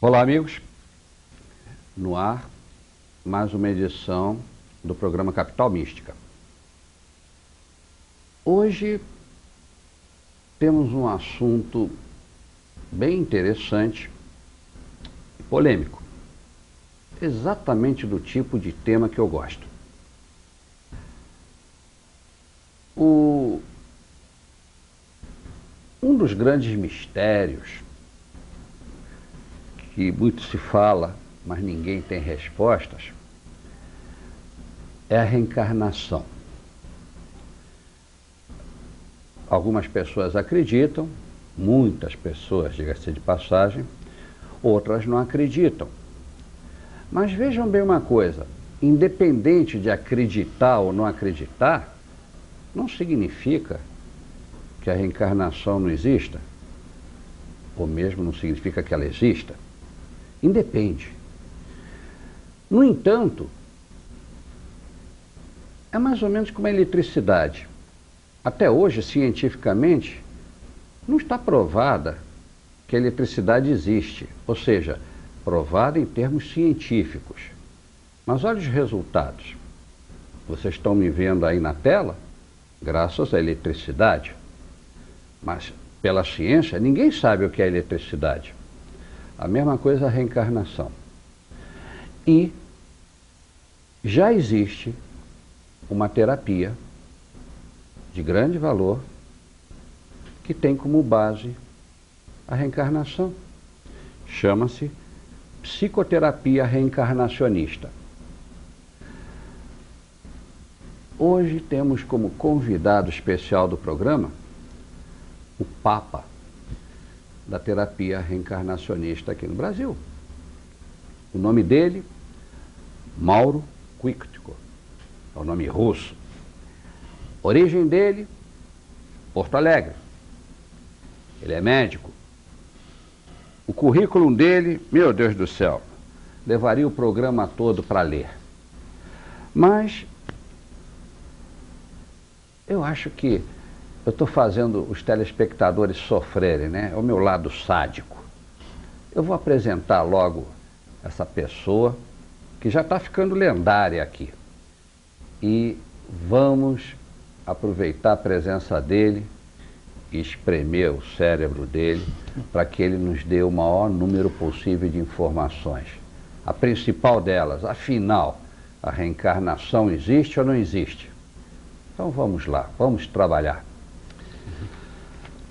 Olá, amigos. No ar, mais uma edição do programa Capital Mística. Hoje temos um assunto bem interessante e polêmico. Exatamente do tipo de tema que eu gosto. Um dos grandes mistérios que muito se fala, mas ninguém tem respostas, é a reencarnação. Algumas pessoas acreditam, muitas pessoas, diga-se de passagem, outras não acreditam. Mas vejam bem uma coisa, independente de acreditar ou não acreditar, não significa que a reencarnação não exista, ou mesmo não significa que ela exista. Independe. No entanto, é mais ou menos como a eletricidade. Até hoje, cientificamente, não está provada que a eletricidade existe, ou seja, provada em termos científicos. Mas olha os resultados. Vocês estão me vendo aí na tela, graças à eletricidade. Mas, pela ciência, ninguém sabe o que é eletricidade. A mesma coisa a reencarnação. E já existe uma terapia de grande valor que tem como base a reencarnação. Chama-se psicoterapia reencarnacionista. Hoje temos como convidado especial do programa o Papa da terapia reencarnacionista aqui no Brasil. O nome dele, Mauro Kuiktiko, é o nome russo. Origem dele, Porto Alegre. Ele é médico. O currículo dele, meu Deus do céu, levaria o programa todo para ler. Mas eu acho que eu estou fazendo os telespectadores sofrerem, né? É o meu lado sádico. Eu vou apresentar logo essa pessoa que já está ficando lendária aqui. E vamos aproveitar a presença dele e espremer o cérebro dele para que ele nos dê o maior número possível de informações. A principal delas, afinal, a reencarnação existe ou não existe? Então vamos lá, vamos trabalhar.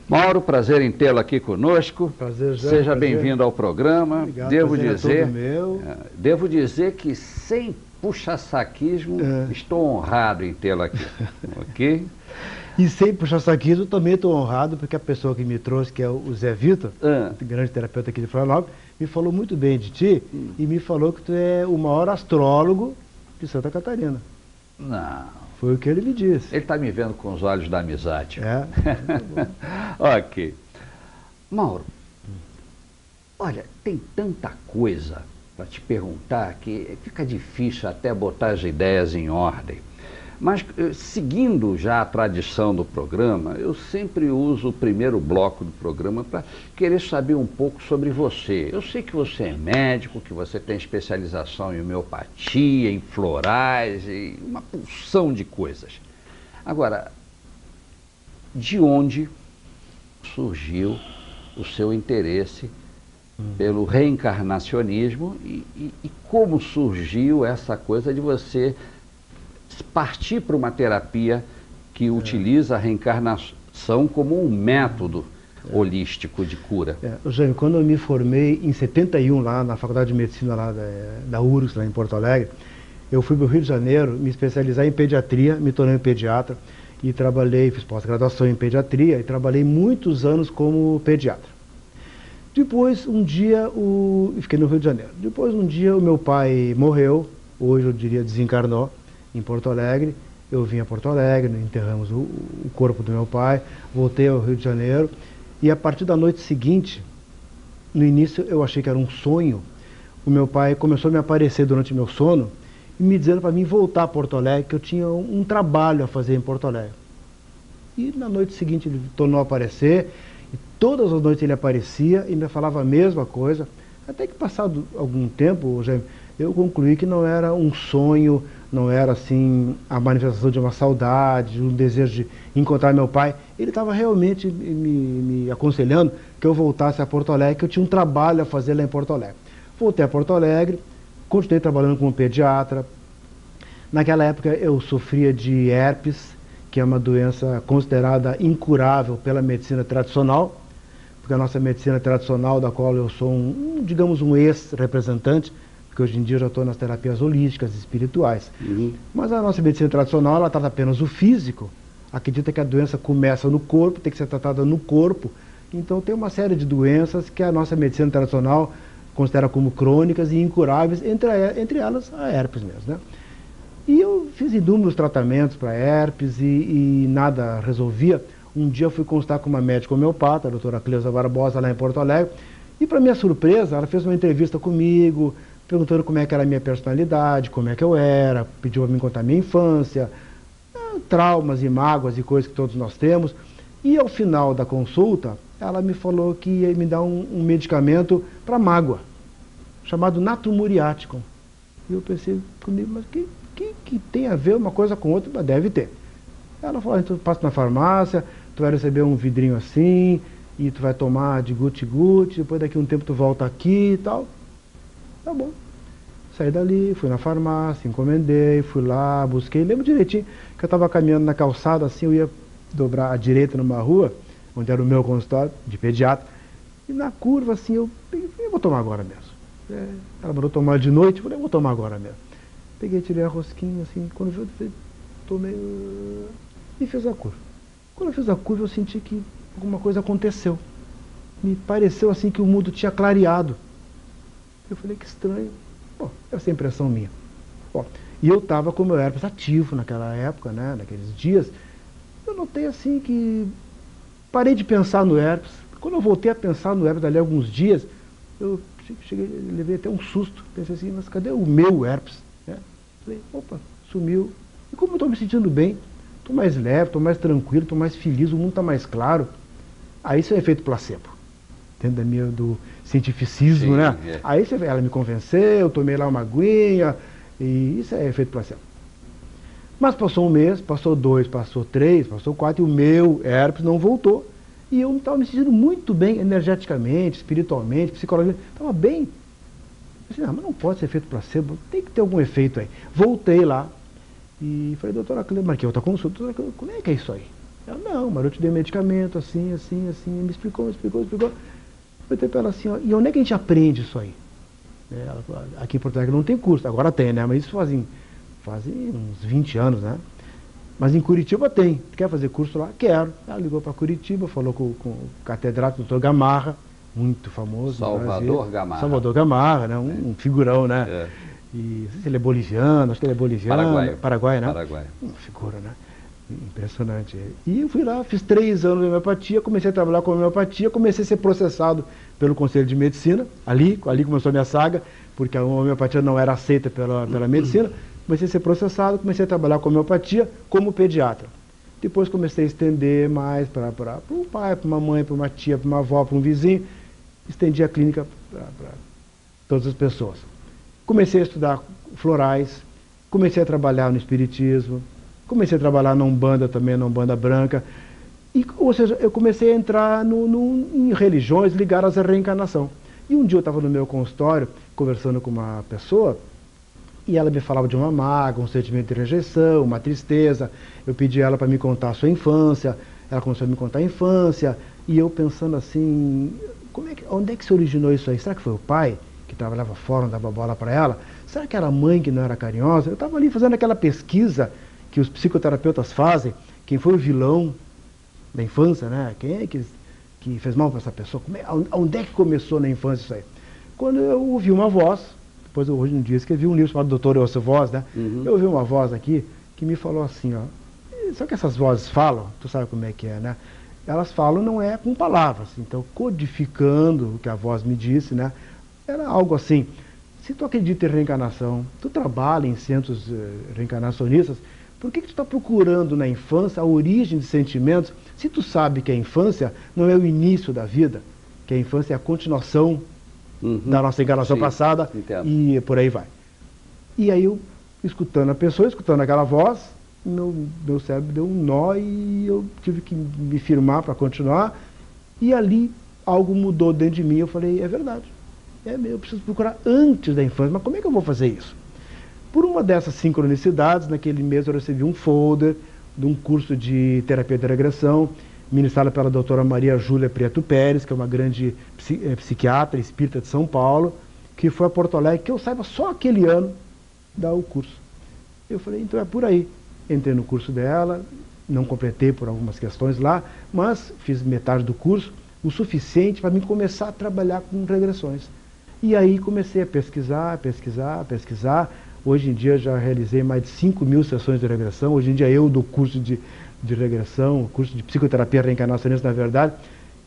Mauro, prazer em tê-lo aqui conosco. Prazer, já. Seja bem-vindo ao programa. Obrigado, Devo dizer que sem puxa-saquismo, estou honrado em tê-lo aqui. Ok? E sem puxa-saquismo também estou honrado, porque a pessoa que me trouxe, que é o Zé Vitor, grande terapeuta aqui de Florianópolis, me falou muito bem de ti e me falou que tu é o maior astrólogo de Santa Catarina. Não. Foi o que ele me disse. Ele está me vendo com os olhos da amizade. É. Ok. Mauro, olha, tem tanta coisa para te perguntar que fica difícil até botar as ideias em ordem. Mas, seguindo já a tradição do programa, eu sempre uso o primeiro bloco do programa para querer saber um pouco sobre você. Eu sei que você é médico, que você tem especialização em homeopatia, em florais, e uma porção de coisas. Agora, de onde surgiu o seu interesse pelo reencarnacionismo e como surgiu essa coisa de você partir para uma terapia que utiliza a reencarnação como um método holístico de cura? Eugênio, quando eu me formei em 71 lá na Faculdade de Medicina lá da URGS, lá em Porto Alegre, eu fui para o Rio de Janeiro me especializar em pediatria, me tornei pediatra e trabalhei, fiz pós-graduação em pediatria e trabalhei muitos anos como pediatra. Depois, um dia, fiquei no Rio de Janeiro. Depois, um dia, o meu pai morreu, hoje eu diria desencarnou, em Porto Alegre. Eu vim a Porto Alegre, enterramos o corpo do meu pai, voltei ao Rio de Janeiro e a partir da noite seguinte, no início eu achei que era um sonho, o meu pai começou a me aparecer durante meu sono e me dizendo para mim voltar a Porto Alegre, que eu tinha um trabalho a fazer em Porto Alegre. E na noite seguinte ele tornou a aparecer, e todas as noites ele aparecia e me falava a mesma coisa, Até que passado algum tempo, Jaime, eu concluí que não era um sonho, não era assim a manifestação de uma saudade, de um desejo de encontrar meu pai. Ele estava realmente me aconselhando que eu voltasse a Porto Alegre, que eu tinha um trabalho a fazer lá em Porto Alegre. Voltei a Porto Alegre, continuei trabalhando como pediatra. Naquela época eu sofria de herpes, que é uma doença considerada incurável pela medicina tradicional, porque a nossa medicina tradicional, da qual eu sou digamos, um ex-representante, porque hoje em dia eu já estou nas terapias holísticas, espirituais. Mas a nossa medicina tradicional, ela trata apenas o físico, acredita que a doença começa no corpo, tem que ser tratada no corpo. Então tem uma série de doenças que a nossa medicina tradicional considera como crônicas e incuráveis, entre elas a herpes mesmo, né? E eu fiz inúmeros tratamentos para herpes e nada resolvia. Um dia eu fui consultar com uma médica homeopata, a doutora Cleusa Barbosa, lá em Porto Alegre, e para minha surpresa, ela fez uma entrevista comigo, perguntando como é que era a minha personalidade, como é que eu era, pediu para me contar a minha infância, traumas e mágoas e coisas que todos nós temos. E ao final da consulta, ela me falou que ia me dar um medicamento para mágoa, chamado Natrium Muriaticum. E eu pensei comigo, mas que tem a ver uma coisa com outra? Mas deve ter. Ela falou, então passa na farmácia, tu vai receber um vidrinho assim, e tu vai tomar de guti-guti, depois daqui a um tempo tu volta aqui e tal. Tá bom. Saí dali, fui na farmácia, encomendei, fui lá, busquei. Lembro direitinho que eu estava caminhando na calçada, assim, eu ia dobrar à direita numa rua, onde era o meu consultório de pediatra, e na curva, assim, eu peguei, eu vou tomar agora mesmo. Ela mandou tomar de noite, eu falei, eu vou tomar agora mesmo. Peguei, tirei a rosquinha, assim, quando eu tomei e fiz a curva. Quando eu fiz a curva, eu senti que alguma coisa aconteceu. Me pareceu assim que o mundo tinha clareado. Eu falei, que estranho. Bom, essa é a impressão minha. Bom, e eu estava com o meu herpes ativo naquela época, né, naqueles dias. Eu notei assim que parei de pensar no herpes. Quando eu voltei a pensar no herpes dali a alguns dias, eu levei até um susto. Pensei assim, mas cadê o meu herpes? Né? Falei, opa, sumiu. E como eu estou me sentindo bem, estou mais leve, estou mais tranquilo, estou mais feliz, o mundo está mais claro. Aí isso é efeito placebo. Dentro do cientificismo, sim, né? É. Aí ela me convenceu, eu tomei lá uma aguinha, e isso é efeito placebo. Mas passou um mês, passou 2, passou 3, passou 4, e o meu herpes não voltou. E eu estava me sentindo muito bem, energeticamente, espiritualmente, psicologicamente, estava bem. Eu disse, não, mas não pode ser efeito placebo, tem que ter algum efeito aí. Voltei lá e falei, doutora Cleusa, marquei outra consulta, doutora Cleusa, como é que é isso aí? Ela, não, mas eu te dei medicamento, assim, me explicou. Eu falei para ela assim, ó, e onde é que a gente aprende isso aí? Ela falou, aqui em Porto Alegre não tem curso, agora tem, né? Mas isso fazem uns 20 anos, né? Mas em Curitiba tem. Quer fazer curso lá? Quero. Ela ligou para Curitiba, falou com o catedrático, doutor Gamarra, muito famoso. Salvador Gamarra. Salvador Gamarra, né? Um figurão, né? É. E não sei se ele é boliviano, acho que ele é boliviano. Paraguai, né? Paraguai. Uma figura, né? Impressionante. E eu fui lá, fiz 3 anos de homeopatia, comecei a trabalhar com homeopatia, comecei a ser processado pelo Conselho de Medicina, ali começou a minha saga, porque a homeopatia não era aceita pela medicina. Comecei a ser processado, comecei a trabalhar com homeopatia como pediatra. Depois comecei a estender mais para um pai, para uma mãe, para uma tia, para uma avó, para um vizinho. Estendi a clínica para todas as pessoas. Comecei a estudar florais, comecei a trabalhar no espiritismo, comecei a trabalhar na Umbanda também, na Umbanda branca. Ou seja, eu comecei a entrar em religiões ligadas à reencarnação. E um dia eu estava no meu consultório, conversando com uma pessoa, e ela me falava de uma mágoa, um sentimento de rejeição, uma tristeza. Eu pedi ela para me contar a sua infância, ela começou a me contar a infância, e eu pensando assim, onde é que se originou isso aí? Será que foi o pai que trabalhava fora, não dava bola para ela? Será que era a mãe que não era carinhosa? Eu estava ali fazendo aquela pesquisa que os psicoterapeutas fazem, quem foi o vilão da infância, né? Quem é que fez mal para essa pessoa? Onde é que começou na infância isso aí? Quando eu ouvi uma voz, depois eu hoje em dia escrevi um livro chamado Dr. Elcio Voz, né? Uhum. Eu ouvi uma voz aqui que me falou assim, ó, sabe que essas vozes falam? Tu sabe como é que é, né? Elas falam não é com palavras, então codificando o que a voz me disse, né? Era algo assim, se tu acredita em reencarnação, tu trabalha em centros reencarnacionistas, por que tu está procurando na infância a origem de sentimentos, se tu sabe que a infância não é o início da vida, que a infância é a continuação da nossa encarnação passada, entendo. e por aí vai. E aí eu, escutando a pessoa, escutando aquela voz, meu cérebro deu um nó e eu tive que me firmar para continuar. E ali algo mudou dentro de mim. Eu falei, é verdade, eu preciso procurar antes da infância, mas como é que eu vou fazer isso? Por uma dessas sincronicidades, naquele mês eu recebi um folder de um curso de terapia de regressão, ministrada pela doutora Maria Júlia Prieto Pérez, que é uma grande psiquiatra espírita de São Paulo, que foi a Porto Alegre, que eu saiba só aquele ano dar o curso. Eu falei, então é por aí. Entrei no curso dela, não completei por algumas questões lá, mas fiz metade do curso, o suficiente para mim começar a trabalhar com regressões. E aí comecei a pesquisar. Hoje em dia já realizei mais de 5.000 sessões de regressão. Hoje em dia eu dou curso de regressão, curso de psicoterapia reencarnacionista, na verdade.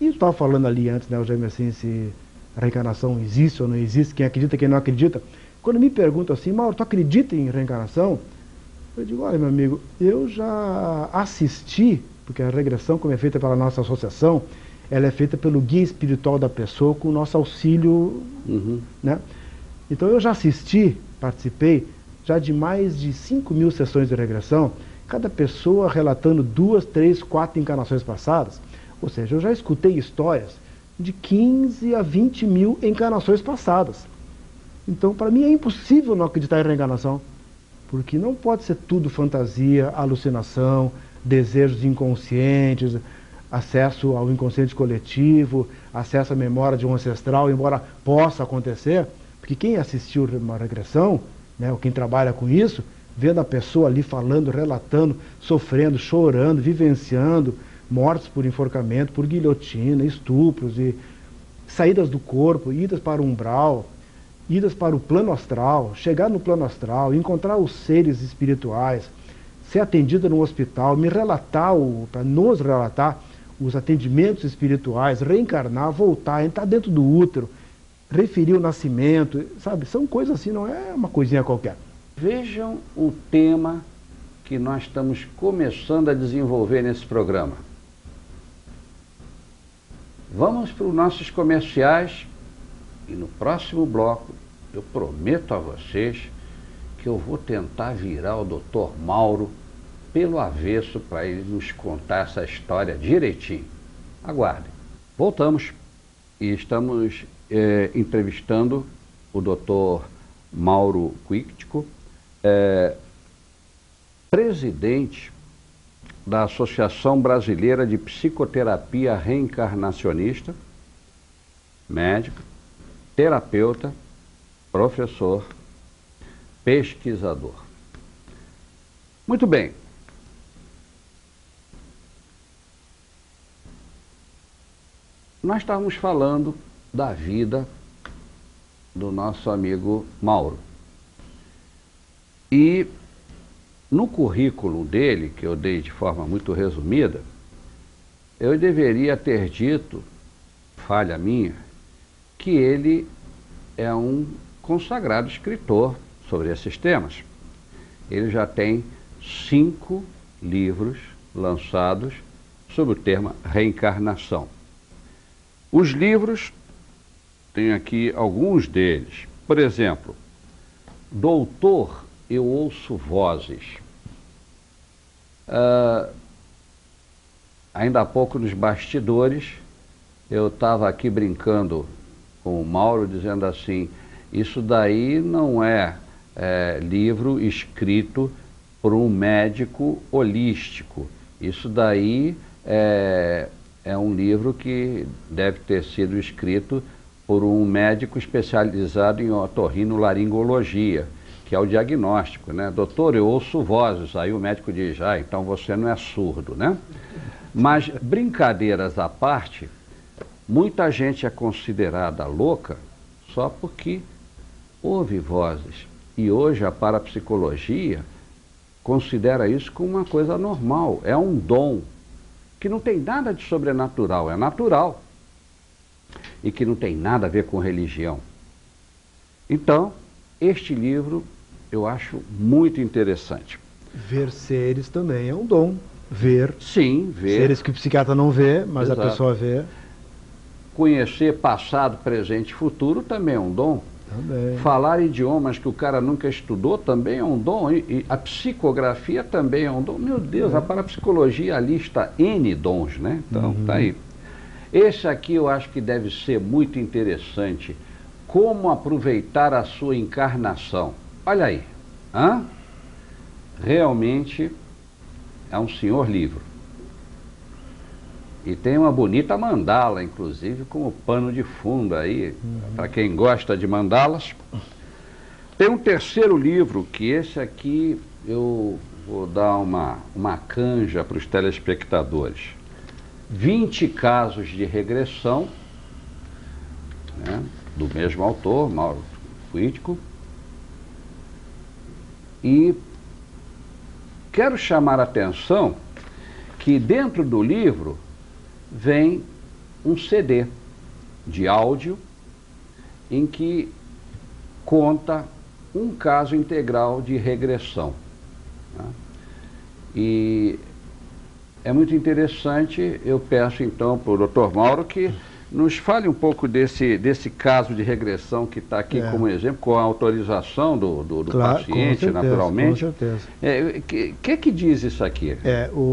E eu estava falando ali antes, né, o Jaime, assim, se a reencarnação existe ou não existe, quem acredita, quem não acredita. Quando me perguntam assim, Mauro, tu acredita em reencarnação? Eu digo, olha, meu amigo, eu já assisti, porque a regressão, como é feita pela nossa associação, ela é feita pelo guia espiritual da pessoa com o nosso auxílio, né? Então eu já assisti, participei, já de mais de 5.000 sessões de regressão, cada pessoa relatando 2, 3, 4 encarnações passadas. Ou seja, eu já escutei histórias de 15 a 20 mil encarnações passadas. Então, para mim é impossível não acreditar em reencarnação, porque não pode ser tudo fantasia, alucinação, desejos inconscientes, acesso ao inconsciente coletivo, acesso à memória de um ancestral, embora possa acontecer, porque quem assistiu uma regressão, né, ou quem trabalha com isso, vendo a pessoa ali falando, relatando, sofrendo, chorando, vivenciando mortes por enforcamento, por guilhotina, estupros e saídas do corpo, idas para o umbral, idas para o plano astral, chegar no plano astral, encontrar os seres espirituais, ser atendida no hospital, para nos relatar os atendimentos espirituais, reencarnar, voltar, entrar dentro do útero, referir o nascimento, sabe? São coisas assim, não é uma coisinha qualquer. Vejam o tema que nós estamos começando a desenvolver nesse programa. Vamos para os nossos comerciais e no próximo bloco eu prometo a vocês que eu vou tentar virar o Dr. Mauro pelo avesso para ele nos contar essa história direitinho. Aguardem. Voltamos e estamos entrevistando o Dr. Mauro Quictico, presidente da Associação Brasileira de Psicoterapia Reencarnacionista, médico, terapeuta, professor, pesquisador. Muito bem. Nós estávamos falando da vida do nosso amigo Mauro. E no currículo dele, que eu dei de forma muito resumida, eu deveria ter dito, falha minha, que ele é um consagrado escritor sobre esses temas. Ele já tem 5 livros lançados sobre o tema reencarnação. Os livros, tem aqui alguns deles. Por exemplo, Doutor, eu ouço vozes. Ainda há pouco nos bastidores, eu estava aqui brincando com o Mauro, dizendo assim, isso daí não é livro escrito por um médico holístico. Isso daí é um livro que deve ter sido escrito por um médico especializado em otorrinolaringologia, que é o diagnóstico, né? Doutor, eu ouço vozes. Aí o médico diz, então você não é surdo, né? Mas, brincadeiras à parte, muita gente é considerada louca só porque ouve vozes. E hoje a parapsicologia considera isso como uma coisa normal, é um dom, que não tem nada de sobrenatural, é natural. E que não tem nada a ver com religião. Então, este livro eu acho muito interessante. Ver seres também é um dom. Ver. Sim, ver. Seres que o psiquiatra não vê, mas Exato. a pessoa vê. conhecer passado, presente e futuro também é um dom. Também. Falar idiomas que o cara nunca estudou também é um dom. E a psicografia também é um dom. Meu Deus, a parapsicologia lista N dons, né? Então, tá aí. Esse aqui eu acho que deve ser muito interessante. Como aproveitar a sua encarnação. Olha aí. Hã? Realmente é um senhor livro. E tem uma bonita mandala, inclusive, como pano de fundo aí, para quem gosta de mandalas. Tem um terceiro livro, que esse aqui eu vou dar uma canja para os telespectadores. 20 casos de regressão, né, do mesmo autor, Mauro Fuítico. E quero chamar a atenção que dentro do livro vem um CD de áudio em que conta um caso integral de regressão, né? E é muito interessante. Eu peço então para o Dr. Mauro que nos fale um pouco desse caso de regressão que está aqui como exemplo, com a autorização do Claro, paciente, com certeza, naturalmente. Com certeza. Que diz isso aqui?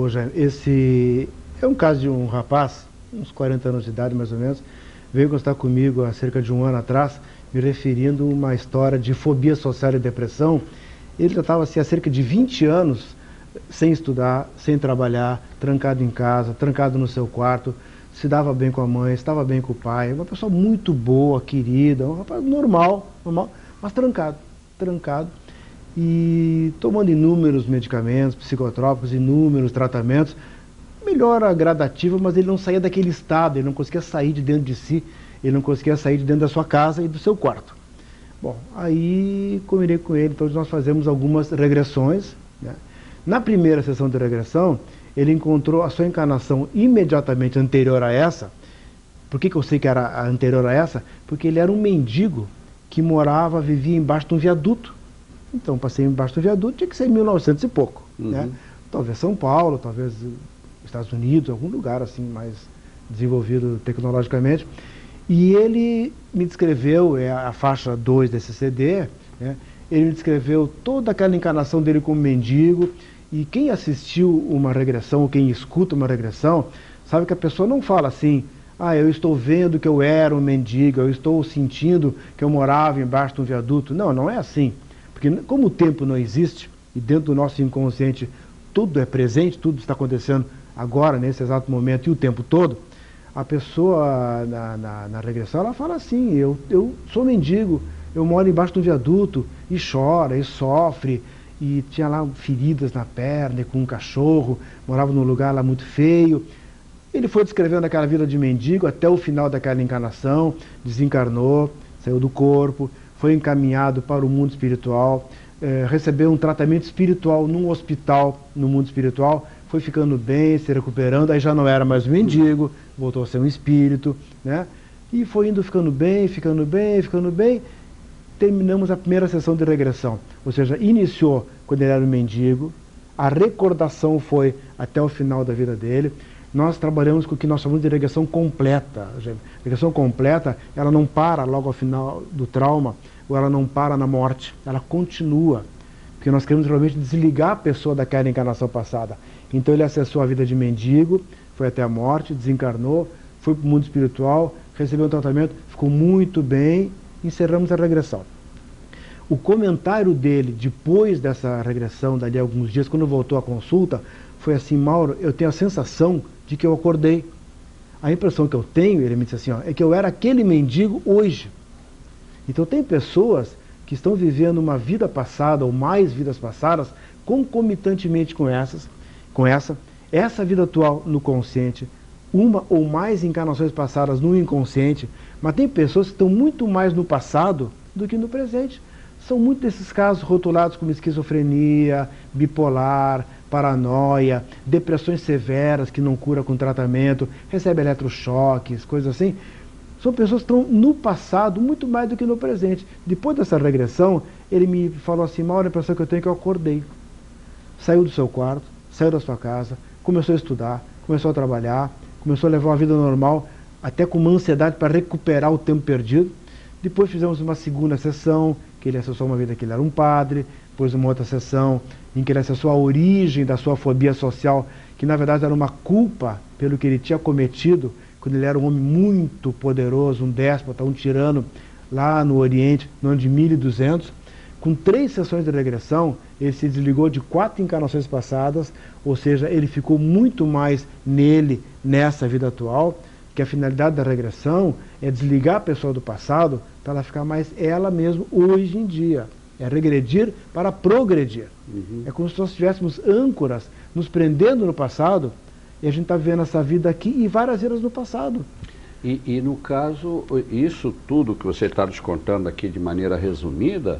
Jaime, esse é um caso de um rapaz, uns 40 anos de idade mais ou menos, veio consultar comigo há cerca de um ano atrás, me referindo a uma história de fobia social e depressão. Ele já estava assim, há cerca de 20 anos sem estudar, sem trabalhar, trancado em casa, trancado no seu quarto, se dava bem com a mãe, estava bem com o pai, uma pessoa muito boa, querida, um rapaz normal, mas trancado, e tomando inúmeros medicamentos psicotrópicos, inúmeros tratamentos, melhora gradativa, mas ele não saía daquele estado, ele não conseguia sair de dentro de si, ele não conseguia sair de dentro da sua casa e do seu quarto. Bom, aí combinei com ele, então nós fazemos algumas regressões, né? Na primeira sessão de regressão, ele encontrou a sua encarnação imediatamente anterior a essa. Por que eu sei que era anterior a essa? Porque ele era um mendigo que vivia embaixo de um viaduto. Então, passei embaixo do viaduto, tinha que ser em 1900 e pouco, né? Talvez São Paulo, talvez Estados Unidos, algum lugar assim mais desenvolvido tecnologicamente. E ele me descreveu, a faixa 2 desse CD, né? Ele me descreveu toda aquela encarnação dele como mendigo. E quem assistiu uma regressão, ou quem escuta uma regressão, sabe que a pessoa não fala assim: ah, eu estou vendo que eu era um mendigo, eu estou sentindo que eu morava embaixo de um viaduto. Não, não é assim. Porque como o tempo não existe, e dentro do nosso inconsciente tudo é presente, tudo está acontecendo agora, nesse exato momento e o tempo todo, a pessoa na regressão, ela fala assim: eu sou mendigo, eu moro embaixo de um viaduto, e chora, e sofre, e tinha lá feridas na perna, e com um cachorro, morava num lugar lá muito feio. Ele foi descrevendo aquela vida de mendigo até o final daquela encarnação, desencarnou, saiu do corpo, foi encaminhado para o mundo espiritual, recebeu um tratamento espiritual num hospital no mundo espiritual, foi ficando bem, se recuperando, aí já não era mais um mendigo, voltou a ser um espírito, né? E foi indo ficando bem, terminamos a primeira sessão de regressão, ou seja, iniciou quando ele era um mendigo, a recordação foi até o final da vida dele. Nós trabalhamos com o que nós chamamos de regressão completa. A regressão completa, ela não para logo ao final do trauma, ou ela não para na morte, ela continua, porque nós queremos realmente desligar a pessoa daquela encarnação passada. Então ele acessou a vida de mendigo, foi até a morte, desencarnou, foi para o mundo espiritual, recebeu um tratamento, ficou muito bem, encerramos a regressão. O comentário dele, depois dessa regressão, dali a alguns dias, quando voltou à consulta, foi assim: Mauro, eu tenho a sensação de que eu acordei. A impressão que eu tenho, ele me disse assim, é que eu era aquele mendigo hoje. Então tem pessoas que estão vivendo uma vida passada, ou mais vidas passadas, concomitantemente com essa vida atual no consciente, uma ou mais encarnações passadas no inconsciente, mas tem pessoas que estão muito mais no passado do que no presente. São muitos desses casos rotulados como esquizofrenia, bipolar, paranoia, depressões severas que não cura com tratamento, recebe eletrochoques, coisas assim. São pessoas que estão no passado muito mais do que no presente. Depois dessa regressão, ele me falou assim: Mauro, a impressão que eu tenho é que eu acordei. Saiu do seu quarto, saiu da sua casa, começou a estudar, começou a trabalhar, começou a levar uma vida normal. até com uma ansiedade para recuperar o tempo perdido. Depois fizemos uma segunda sessão, que ele acessou uma vida que ele era um padre, depois uma outra sessão em que ele acessou a origem da sua fobia social, que na verdade era uma culpa pelo que ele tinha cometido, quando ele era um homem muito poderoso, um déspota, um tirano, lá no Oriente, no ano de 1200. Com 3 sessões de regressão, ele se desligou de 4 encarnações passadas, ou seja, ele ficou muito mais nele, nessa vida atual, que a finalidade da regressão é desligar a pessoa do passado para ela ficar mais ela mesma hoje em dia. É regredir para progredir. É como se nós tivéssemos âncoras nos prendendo no passado, e a gente está vivendo essa vida aqui e várias vidas no passado. E no caso, isso tudo que você está nos contando aqui de maneira resumida,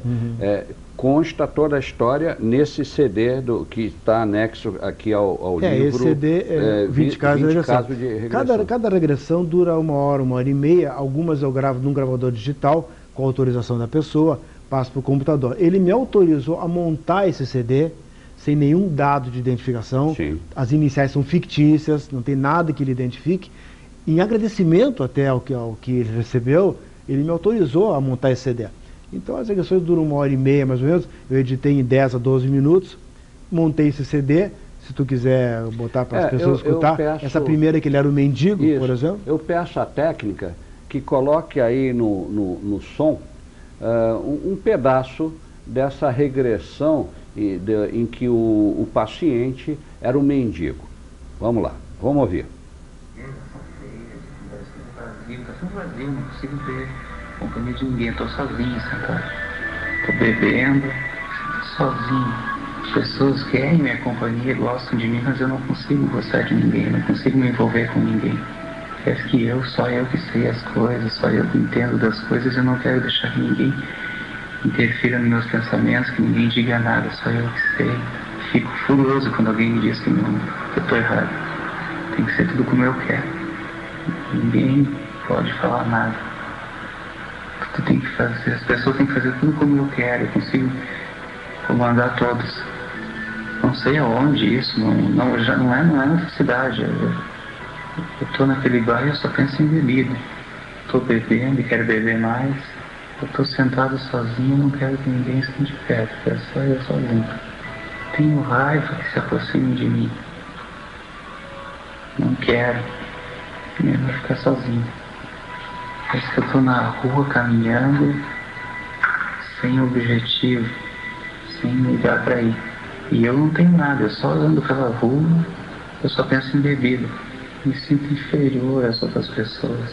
consta toda a história nesse CD que está anexo aqui ao livro. Esse CD é 20 casos de regressão. Cada regressão dura 1 hora, 1h30. Algumas eu gravo num gravador digital, com autorização da pessoa, passo para o computador. Ele me autorizou a montar esse CD sem nenhum dado de identificação. Sim. As iniciais são fictícias, não tem nada que ele identifique. Em agradecimento até ao que ele recebeu, ele me autorizou a montar esse CD. Então as regressões duram 1h30 mais ou menos, eu editei em 10 a 12 minutos, montei esse CD, se tu quiser botar para as pessoas escutar, essa primeira que ele era o mendigo, isso, por exemplo. Eu peço à técnica que coloque aí no som um pedaço dessa regressão em que o paciente era o mendigo. Vamos lá, vamos ouvir. Tá tudo vazio, não consigo ver companhia de ninguém, eu tô sozinho sentado. Tô bebendo, sozinho. As pessoas querem minha companhia, gostam de mim, mas eu não consigo gostar de ninguém, não consigo me envolver com ninguém. Parece que só eu que sei as coisas, só eu que entendo das coisas, eu não quero deixar que ninguém interfira nos meus pensamentos, que ninguém diga nada, só eu que sei. Fico furioso quando alguém me diz que eu tô errado. Tem que ser tudo como eu quero. Ninguém pode falar nada. Tudo tem que fazer, as pessoas têm que fazer tudo como eu quero. Eu consigo comandar todos. Não sei aonde isso, já não é nessa cidade. Eu tô naquele bar e eu só penso em bebida. Tô bebendo e quero beber mais. Eu tô sentado sozinho, não quero que ninguém esteja de perto, quero só eu sozinho. Tenho raiva que se aproxime de mim. Não quero. Melhor ficar sozinho. Parece que eu tô na rua caminhando, sem objetivo, sem lugar pra ir. E eu não tenho nada, eu só ando pela rua, eu só penso em bebida. Me sinto inferior às outras pessoas.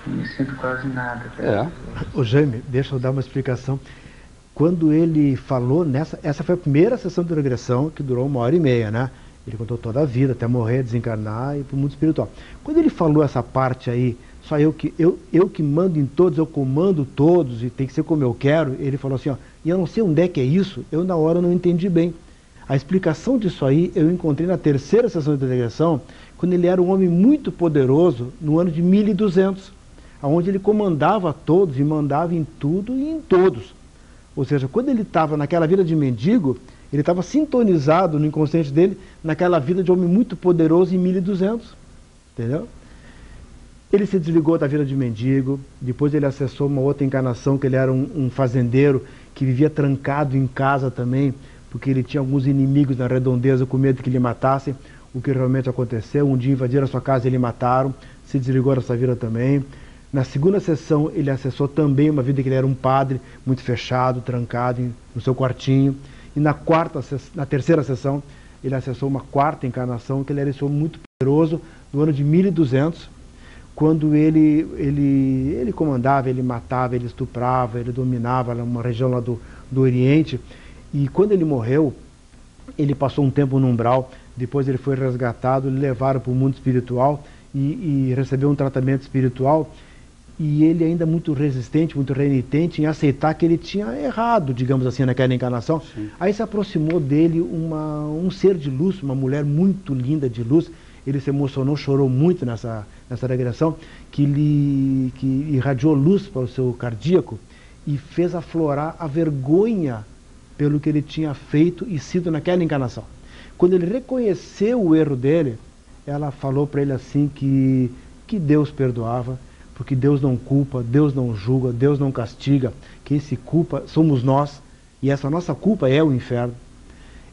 Não me sinto quase nada. Ô Jaime, deixa eu dar uma explicação. Quando ele falou, essa foi a primeira sessão de regressão, que durou 1h30, né? Ele contou toda a vida, até morrer, desencarnar e ir para o mundo espiritual. Quando ele falou essa parte aí, só eu que mando em todos, eu comando todos e tem que ser como eu quero, ele falou assim, ó, e eu não sei onde é que é isso, eu na hora não entendi bem. A explicação disso aí eu encontrei na 3ª sessão de regressão, quando ele era um homem muito poderoso, no ano de 1200, onde ele comandava todos e mandava em tudo e em todos. Ou seja, quando ele estava naquela vida de mendigo, ele estava sintonizado no inconsciente dele naquela vida de homem muito poderoso em 1200, entendeu? Ele se desligou da vida de mendigo, depois ele acessou uma outra encarnação, que ele era um fazendeiro que vivia trancado em casa também, porque ele tinha alguns inimigos na redondeza com medo que lhe matassem, o que realmente aconteceu. Um dia invadiram a sua casa e ele mataram, se desligou dessa vida também. Na 2ª sessão ele acessou também uma vida que ele era um padre, muito fechado, trancado no seu quartinho. E na 3ª sessão ele acessou uma 4ª encarnação, que ele era esse homem muito poderoso, no ano de 1200, quando ele comandava, ele matava, ele estuprava, ele dominava uma região lá do Oriente. E quando ele morreu, ele passou um tempo no umbral, depois ele foi resgatado, levaram para o mundo espiritual e recebeu um tratamento espiritual. E ele ainda muito resistente, muito renitente em aceitar que ele tinha errado, digamos assim, naquela encarnação. Sim. Aí se aproximou dele um ser de luz, uma mulher muito linda de luz. Ele se emocionou, chorou muito nessa regressão, que irradiou luz para o seu cardíaco e fez aflorar a vergonha pelo que ele tinha feito e sido naquela encarnação. Quando ele reconheceu o erro dele, ela falou para ele assim que que Deus perdoava, porque Deus não culpa, Deus não julga, Deus não castiga. Quem se culpa somos nós, e essa nossa culpa é o inferno.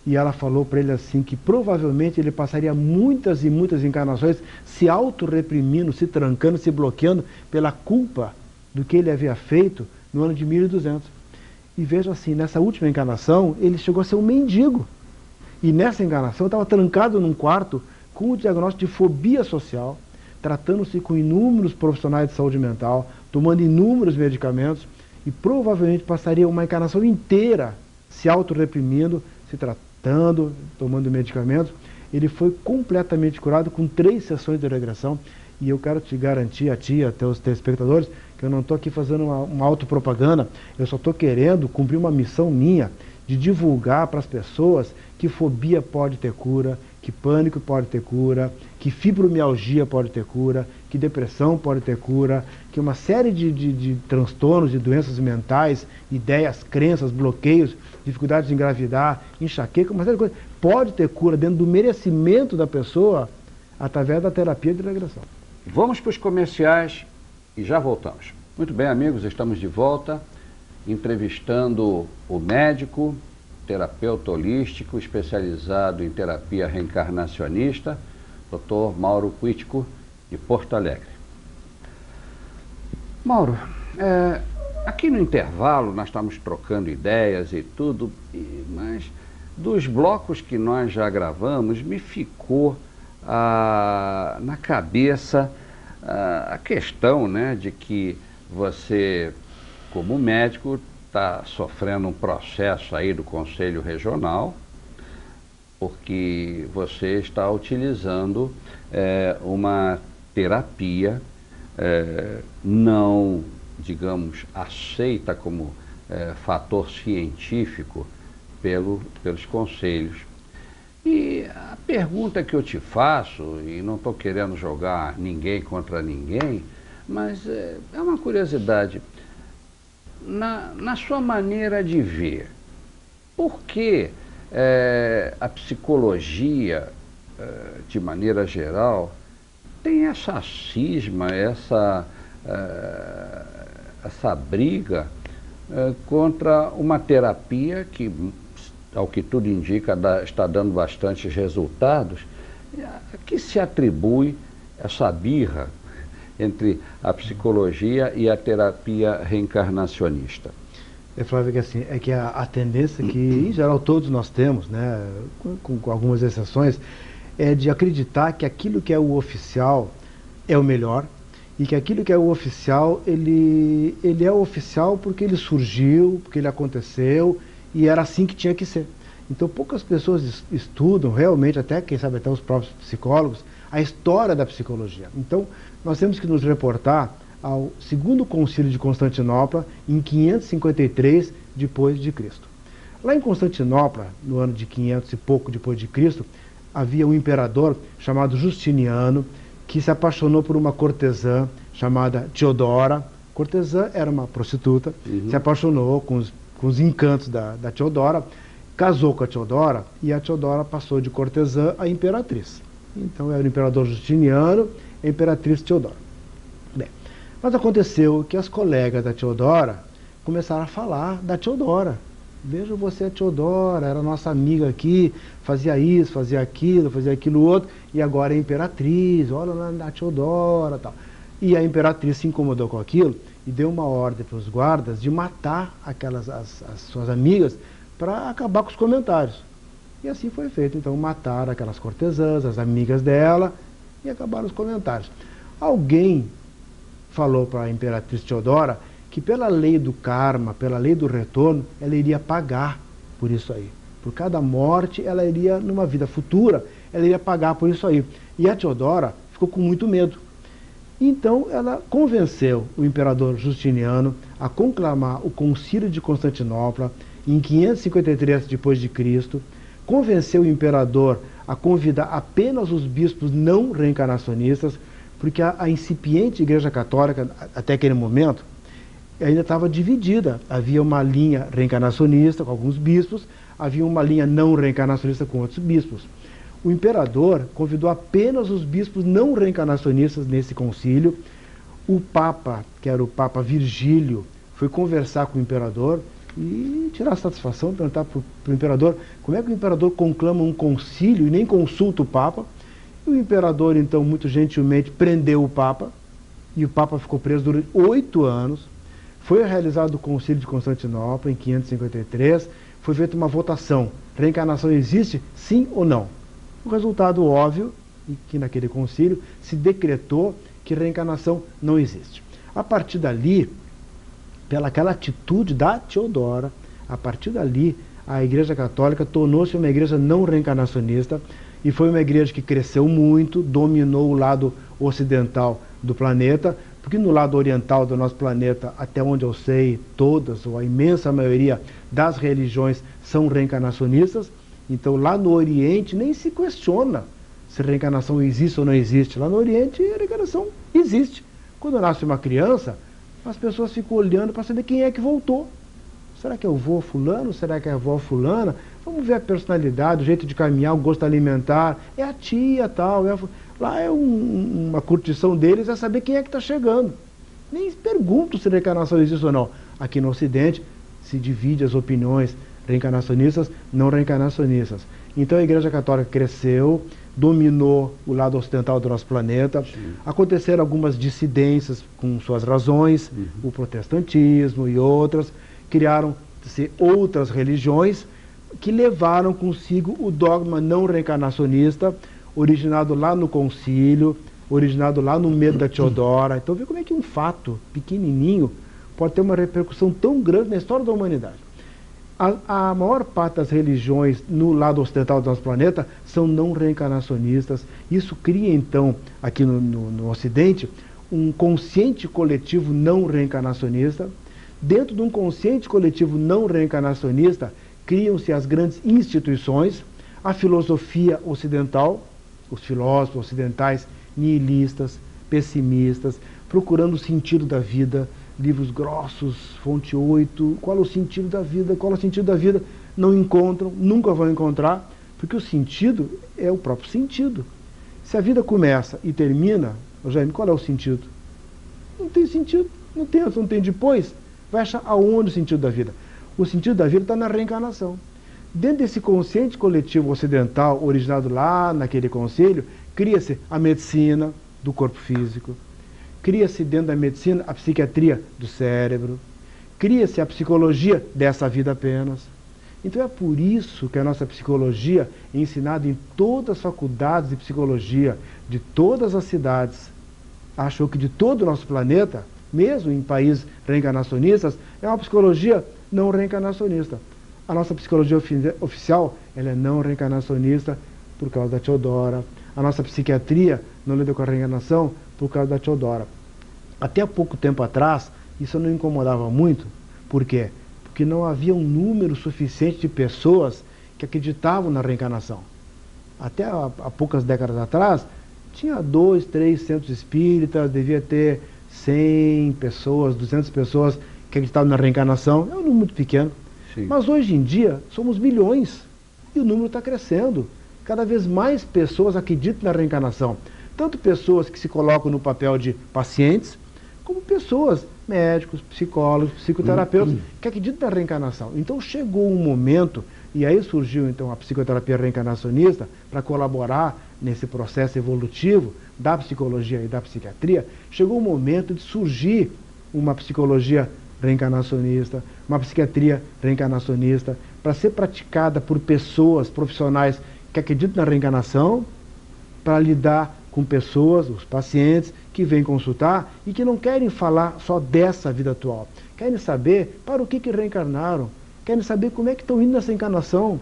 E ela falou para ele assim, que provavelmente ele passaria muitas e muitas encarnações se auto-reprimindo, se trancando, se bloqueando pela culpa do que ele havia feito no ano de 1200. E veja assim, nessa última encarnação, ele chegou a ser um mendigo. E nessa encarnação estava trancado num quarto com o diagnóstico de fobia social, tratando-se com inúmeros profissionais de saúde mental, tomando inúmeros medicamentos, e provavelmente passaria uma encarnação inteira se auto-reprimindo, se tratando, tomando medicamentos. Ele foi completamente curado com 3 sessões de regressão, e eu quero te garantir, a ti e até os telespectadores, que eu não estou aqui fazendo uma autopropaganda, eu só estou querendo cumprir uma missão minha, de divulgar para as pessoas que fobia pode ter cura, que pânico pode ter cura, que fibromialgia pode ter cura, que depressão pode ter cura, que uma série de transtornos, de doenças mentais, ideias, crenças, bloqueios, dificuldades de engravidar, enxaqueca, uma série de coisas, pode ter cura dentro do merecimento da pessoa através da terapia de regressão. Vamos para os comerciais e já voltamos. Muito bem, amigos, estamos de volta entrevistando o médico, terapeuta holístico, especializado em terapia reencarnacionista, Dr. Mauro Quitico, de Porto Alegre. Mauro, aqui no intervalo nós estamos trocando ideias e tudo, mas dos blocos que nós já gravamos, me ficou na cabeça a questão, né, de que você, como médico, está sofrendo um processo aí do Conselho Regional, porque você está utilizando uma terapia não, digamos, aceita como fator científico pelos conselhos. E a pergunta que eu te faço, e não estou querendo jogar ninguém contra ninguém, mas é uma curiosidade. Na sua maneira de ver, por que a psicologia, de maneira geral, tem essa cisma, essa briga contra uma terapia que, ao que tudo indica, está dando bastantes resultados? A que se atribui essa birra entre a psicologia e a terapia reencarnacionista? Flávio, que assim, é que a tendência que, em geral, todos nós temos, né, com algumas exceções, é de acreditar que aquilo que é o oficial é o melhor, e que aquilo que é o oficial, ele é o oficial porque ele surgiu, porque ele aconteceu, e era assim que tinha que ser. Então, poucas pessoas estudam realmente, até quem sabe até os próprios psicólogos, a história da psicologia. Então, nós temos que nos reportar ao segundo concílio de Constantinopla, em 553 depois de Cristo. Lá em Constantinopla, no ano de 500 e pouco depois de Cristo, havia um imperador chamado Justiniano, que se apaixonou por uma cortesã chamada Teodora. Cortesã era uma prostituta, se apaixonou com os encantos da Teodora, casou com a Teodora, e a Teodora passou de cortesã a imperatriz. Então era o imperador Justiniano, a imperatriz Teodora. Bem, mas aconteceu que as colegas da Teodora começaram a falar da Teodora. Veja, você, a Teodora, era nossa amiga aqui, fazia isso, fazia aquilo outro, e agora é imperatriz, olha lá a Teodora, tal. E a imperatriz se incomodou com aquilo e deu uma ordem para os guardas de matar as suas amigas para acabar com os comentários. E assim foi feito. Então mataram aquelas cortesãs, as amigas dela, e acabaram os comentários. Alguém falou para a imperatriz Teodora que pela lei do karma, pela lei do retorno, ela iria pagar por isso aí. Por cada morte, ela iria, numa vida futura, ela iria pagar por isso aí. E a Teodora ficou com muito medo. Então ela convenceu o imperador Justiniano a conclamar o concílio de Constantinopla em 553 depois de Cristo, convenceu o imperador a convidar apenas os bispos não reencarnacionistas, porque a incipiente Igreja Católica, até aquele momento, ainda estava dividida. Havia uma linha reencarnacionista com alguns bispos, havia uma linha não reencarnacionista com outros bispos. O imperador convidou apenas os bispos não reencarnacionistas nesse concílio. O Papa, que era o Papa Virgílio, foi conversar com o imperador e tirar satisfação, perguntar para o imperador como é que o imperador conclama um concílio e nem consulta o Papa. E o imperador, então, muito gentilmente prendeu o Papa, e o Papa ficou preso durante 8 anos. Foi realizado o concílio de Constantinopla em 553, foi feita uma votação: reencarnação existe, sim ou não? O resultado óbvio é que naquele concílio se decretou que reencarnação não existe. A partir dali, pelaquela atitude da Teodora, a partir dali a Igreja Católica tornou-se uma igreja não reencarnacionista, e foi uma igreja que cresceu muito, dominou o lado ocidental do planeta, porque no lado oriental do nosso planeta, até onde eu sei, todas, ou a imensa maioria das religiões são reencarnacionistas. Então lá no Oriente nem se questiona se reencarnação existe ou não existe. Lá no Oriente a reencarnação existe. Quando nasce uma criança, as pessoas ficam olhando para saber quem é que voltou. Será que é o vô fulano? Será que é a avó fulana? Vamos ver a personalidade, o jeito de caminhar, o gosto alimentar. É a tia tal. Lá é uma curtição deles, é saber quem é que está chegando. Nem pergunto se reencarnação existe ou não. Aqui no Ocidente se divide as opiniões reencarnacionistas, não reencarnacionistas. Então a Igreja Católica cresceu, dominou o lado ocidental do nosso planeta. Sim. Aconteceram algumas dissidências com suas razões, o protestantismo e outras. Criaram-se outras religiões que levaram consigo o dogma não reencarnacionista, originado lá no concílio, originado lá no medo da Teodora. Então vê como é que um fato pequenininho pode ter uma repercussão tão grande na história da humanidade. A maior parte das religiões no lado ocidental do nosso planeta são não reencarnacionistas. Isso cria então, aqui no Ocidente, um consciente coletivo não reencarnacionista. Dentro de um consciente coletivo não reencarnacionista, criam-se as grandes instituições, a filosofia ocidental, os filósofos ocidentais nihilistas, pessimistas, procurando o sentido da vida, livros grossos, fonte 8, qual é o sentido da vida, qual é o sentido da vida, não encontram, nunca vão encontrar, porque o sentido é o próprio sentido. Se a vida começa e termina, Jaime, qual é o sentido? Não tem sentido, não tem depois. Vai achar aonde o sentido da vida? O sentido da vida está na reencarnação. Dentro desse consciente coletivo ocidental, originado lá naquele concílio, cria-se a medicina do corpo físico, cria-se dentro da medicina a psiquiatria do cérebro, cria-se a psicologia dessa vida apenas. Então é por isso que a nossa psicologia é ensinada em todas as faculdades de psicologia de todas as cidades. Achou que de todo o nosso planeta, mesmo em países reencarnacionistas, é uma psicologia não reencarnacionista. A nossa psicologia oficial ela é não reencarnacionista por causa da Teodora. A nossa psiquiatria não lida com a reencarnação por causa da Teodora. Até há pouco tempo atrás, isso não incomodava muito. Por quê? Porque não havia um número suficiente de pessoas que acreditavam na reencarnação. Até há poucas décadas atrás, tinha 2, 3 centros espíritas, devia ter 100 pessoas, 200 pessoas que acreditavam na reencarnação. É um número muito pequeno. Sim. Mas hoje em dia somos milhões e o número está crescendo. Cada vez mais pessoas acreditam na reencarnação. Tanto pessoas que se colocam no papel de pacientes, como pessoas, médicos, psicólogos, psicoterapeutas, que acreditam na reencarnação. Então chegou um momento, e aí surgiu então a psicoterapia reencarnacionista, para colaborar nesse processo evolutivo da psicologia e da psiquiatria. Chegou um momento de surgir uma psicologia reencarnacionista, uma psiquiatria reencarnacionista, para ser praticada por pessoas profissionais que acreditam na reencarnação, para lidar com pessoas, os pacientes, que vêm consultar e que não querem falar só dessa vida atual. Querem saber para o que reencarnaram, querem saber como é que estão indo nessa encarnação,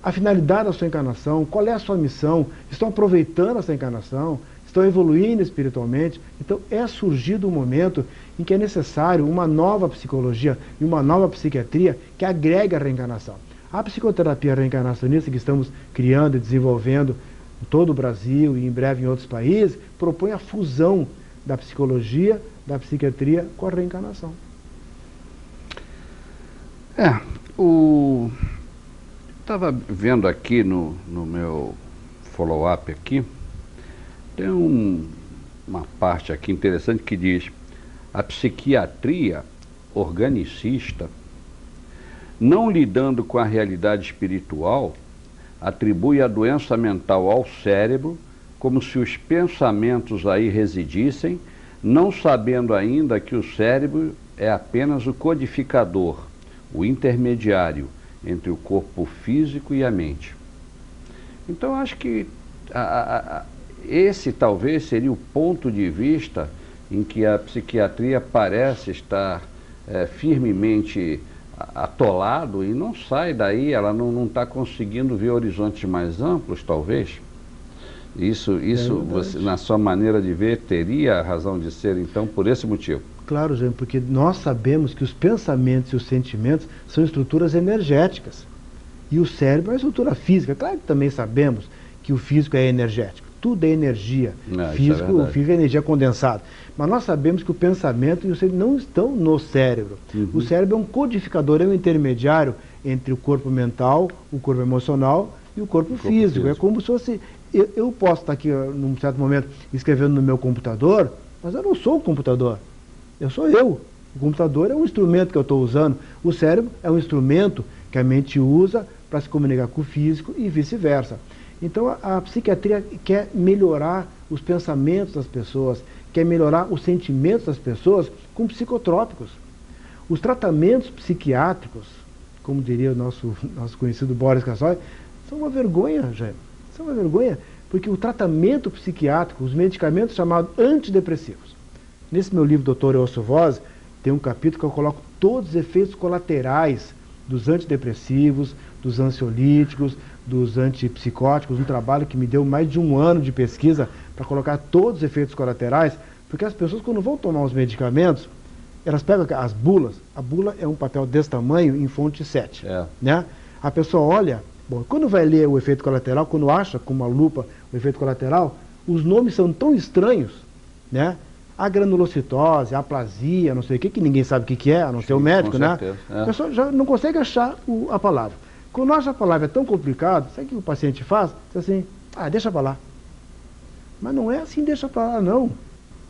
a finalidade da sua encarnação, qual é a sua missão, estão aproveitando essa encarnação, estão evoluindo espiritualmente. Então é surgido um momento em que é necessário uma nova psicologia e uma nova psiquiatria que agregue a reencarnação. A psicoterapia reencarnacionista que estamos criando e desenvolvendo em todo o Brasil e em breve em outros países, propõe a fusão da psicologia, da psiquiatria com a reencarnação. Estava vendo aqui no meu follow-up aqui. Tem uma parte aqui interessante que diz: a psiquiatria organicista, não lidando com a realidade espiritual, atribui a doença mental ao cérebro, como se os pensamentos aí residissem, não sabendo ainda que o cérebro é apenas o codificador, o intermediário entre o corpo físico e a mente. Então, acho que esse talvez seria o ponto de vista em que a psiquiatria parece estar firmemente atolado e não sai daí, ela não está conseguindo ver horizontes mais amplos, talvez. Isso você, na sua maneira de ver, teria razão de ser, então, por esse motivo? Claro, gente, porque nós sabemos que os pensamentos e os sentimentos são estruturas energéticas. E o cérebro é uma estrutura física. Claro que também sabemos que o físico é energético. Tudo é energia. Físico, o físico é energia condensada. Mas nós sabemos que o pensamento e o cérebro não estão no cérebro. O cérebro é um codificador, é um intermediário entre o corpo mental, o corpo emocional e o corpo físico. É como se fosse... Eu posso estar aqui, num certo momento, escrevendo no meu computador, mas eu não sou o computador. Eu sou eu. O computador é um instrumento que eu estou usando. O cérebro é um instrumento que a mente usa para se comunicar com o físico e vice-versa. Então a psiquiatria quer melhorar os pensamentos das pessoas, quer melhorar os sentimentos das pessoas com psicotrópicos. Os tratamentos psiquiátricos, como diria o nosso conhecido Boris Casoy, são uma vergonha, gente. São uma vergonha, porque o tratamento psiquiátrico, os medicamentos chamados antidepressivos. Nesse meu livro, Doutor Eossovose, tem um capítulo que eu coloco todos os efeitos colaterais dos antidepressivos, dos ansiolíticos, dos antipsicóticos, um trabalho que me deu mais de 1 ano de pesquisa para colocar todos os efeitos colaterais, porque as pessoas, quando vão tomar os medicamentos, elas pegam as bulas. A bula é um papel desse tamanho em fonte 7. Né? A pessoa olha, bom, quando vai ler o efeito colateral, quando acha com uma lupa o efeito colateral, os nomes são tão estranhos, né? A granulocitose, a aplasia, não sei o que ninguém sabe o que é, a não ser o médico, né? A pessoa já não consegue achar a palavra. Quando acha a palavra é tão complicado, sabe o que o paciente faz? Diz assim, deixa pra lá. Mas não é assim, deixa pra lá, não.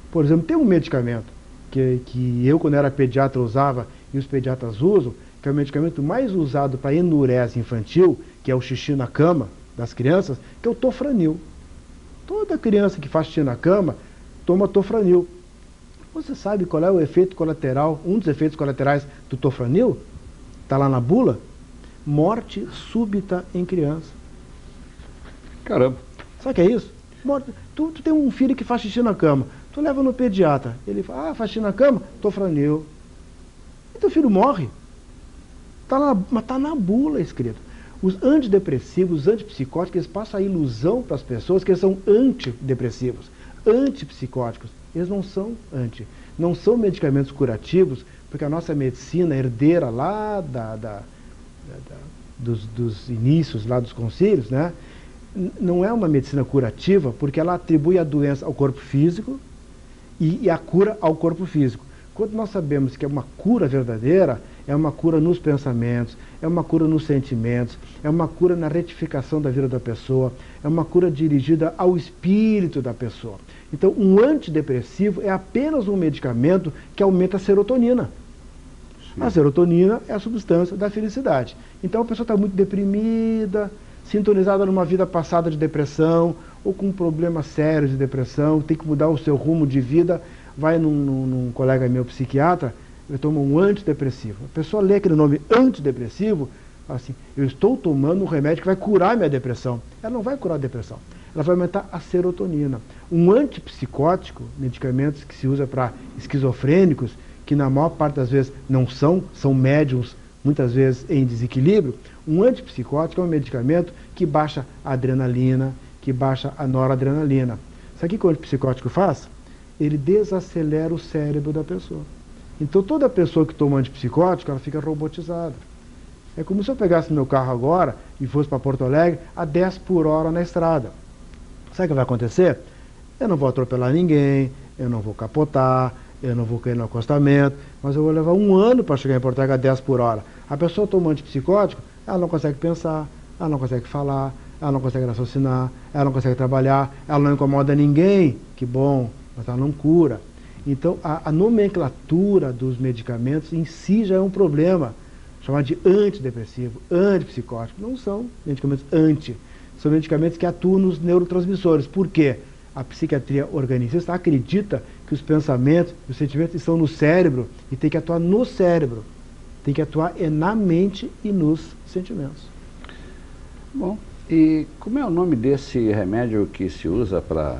Por exemplo, tem um medicamento que eu, quando era pediatra, usava e os pediatras usam, que é o medicamento mais usado para enurese infantil, que é o xixi na cama das crianças, que é o tofranil. Toda criança que faz xixi na cama toma tofranil. Você sabe qual é o efeito colateral, um dos efeitos colaterais do tofranil? Está lá na bula? Morte súbita em criança. Caramba. Sabe o que é isso? Tu tem um filho que faz xixi na cama, tu leva no pediatra, ele fala, faz xixi na cama? Tofranil. E teu filho morre. Mas está na bula escrito. Os antidepressivos, os antipsicóticos, eles passam a ilusão para as pessoas que eles são antidepressivos, antipsicóticos. Eles não são não são medicamentos curativos, porque a nossa medicina herdeira lá dos inícios, lá dos concílios, né? Não é uma medicina curativa, porque ela atribui a doença ao corpo físico e a cura ao corpo físico. Quando nós sabemos que é uma cura verdadeira, é uma cura nos pensamentos, é uma cura nos sentimentos, é uma cura na retificação da vida da pessoa, é uma cura dirigida ao espírito da pessoa. Então, um antidepressivo é apenas um medicamento que aumenta a serotonina. Sim. A serotonina é a substância da felicidade. Então, a pessoa está muito deprimida, sintonizada numa vida passada de depressão, ou com problemas sérios de depressão, tem que mudar o seu rumo de vida, vai num colega meu psiquiatra, ele toma um antidepressivo. A pessoa lê aquele nome antidepressivo, fala assim, eu estou tomando um remédio que vai curar minha depressão. Ela não vai curar a depressão, ela vai aumentar a serotonina. Um antipsicótico, medicamentos que se usa para esquizofrênicos, que na maior parte das vezes não são médiums, muitas vezes em desequilíbrio, um antipsicótico é um medicamento que baixa a adrenalina, que baixa a noradrenalina. Sabe o que o antipsicótico faz? Ele desacelera o cérebro da pessoa. Então toda pessoa que toma antipsicótico, ela fica robotizada. É como se eu pegasse meu carro agora e fosse para Porto Alegre a 10 por hora na estrada. Sabe o que vai acontecer? Eu não vou atropelar ninguém, eu não vou capotar, eu não vou cair no acostamento, mas eu vou levar 1 ano para chegar em Porto Alegre a 10 por hora. A pessoa toma antipsicótico, ela não consegue pensar, ela não consegue falar, ela não consegue raciocinar, ela não consegue trabalhar, ela não incomoda ninguém, que bom, mas ela não cura. Então, a nomenclatura dos medicamentos em si já é um problema, chamado de antidepressivo, antipsicótico. Não são medicamentos são medicamentos que atuam nos neurotransmissores. Por quê? A psiquiatria organicista acredita que os pensamentos e os sentimentos estão no cérebro e tem que atuar no cérebro. Tem que atuar na mente e nos sentimentos. Bom, e como é o nome desse remédio que se usa para